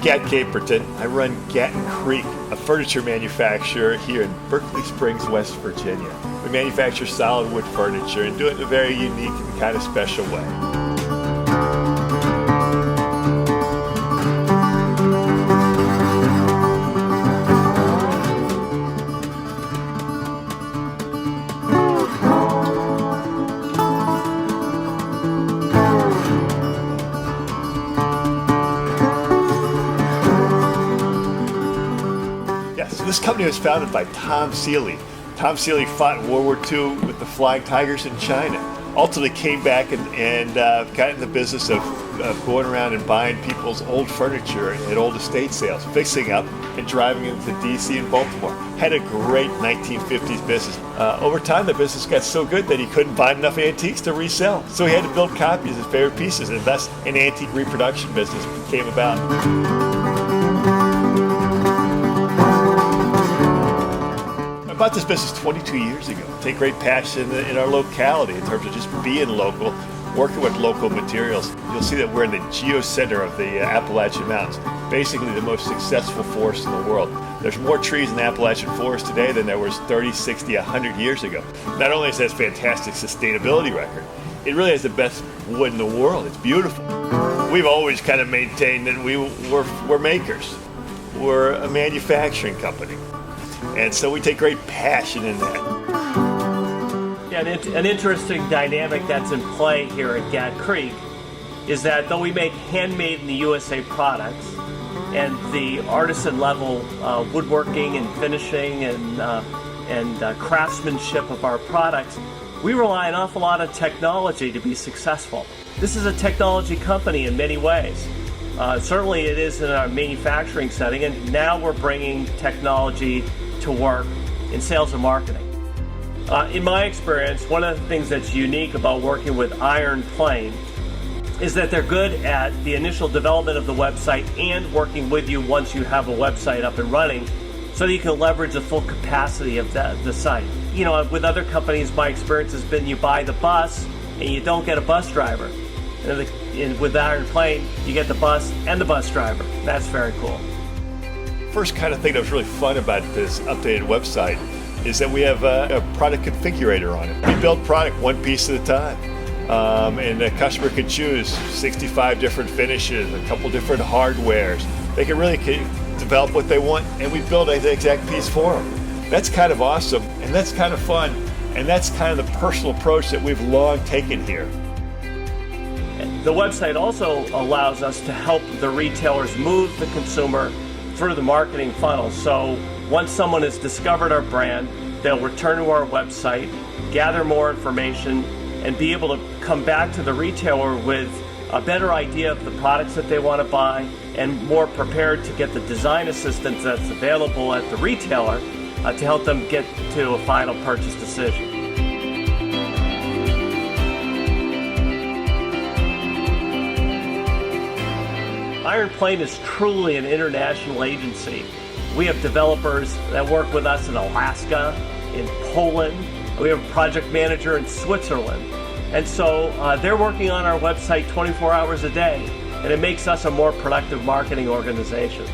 Gat Caperton. I run Gatton Creek, a furniture manufacturer here in Berkeley Springs, West Virginia. We manufacture solid wood furniture and do it in a very unique and kind of special way. So this company was founded by Tom Seeley. Tom Seeley fought in World War II with the Flying Tigers in China. Ultimately came back and got in the business of going around and buying people's old furniture at old estate sales, fixing up and driving into DC and Baltimore. Had a great 1950s business. Over time, the business got so good that he couldn't find enough antiques to resell. So he had to build copies of his favorite pieces, and thus an antique reproduction business came about. I bought this business 22 years ago. Take great passion in our locality in terms of just being local, working with local materials. You'll see that we're in the geocenter of the Appalachian Mountains, basically the most successful forest in the world. There's more trees in the Appalachian forest today than there was 30, 60, 100 years ago. Not only has it a fantastic sustainability record, it really has the best wood in the world. It's beautiful. We've always kind of maintained that we're makers. We're a manufacturing company. And so we take great passion in that. Yeah, an interesting dynamic that's in play here at Gat Creek is that though we make handmade in the USA products and the artisan level woodworking and finishing and craftsmanship of our products, we rely an awful lot on technology to be successful. This is a technology company in many ways. Certainly it is in our manufacturing setting, and now we're bringing technology to work in sales and marketing. In my experience, one of the things that's unique about working with Iron Plane is that they're good at the initial development of the website and working with you once you have a website up and running so that you can leverage the full capacity of the site. You know, with other companies, my experience has been you buy the bus and you don't get a bus driver. And with Iron Plane, you get the bus and the bus driver. That's very cool. First kind of thing that was really fun about this updated website is that we have a product configurator on it. We build product one piece at a time, and the customer can choose 65 different finishes, a couple different hardwares. They can really develop what they want, and we build the exact piece for them. That's kind of awesome, and that's kind of fun, and that's kind of the personal approach that we've long taken here. The website also allows us to help the retailers move the consumer through the marketing funnel. So once someone has discovered our brand, they'll return to our website, gather more information, and be able to come back to the retailer with a better idea of the products that they want to buy and more prepared to get the design assistance that's available at the retailer to help them get to a final purchase decision. Iron Plane is truly an international agency. We have developers that work with us in Alaska, in Poland. We have a project manager in Switzerland. And so they're working on our website 24 hours a day, and it makes us a more productive marketing organization.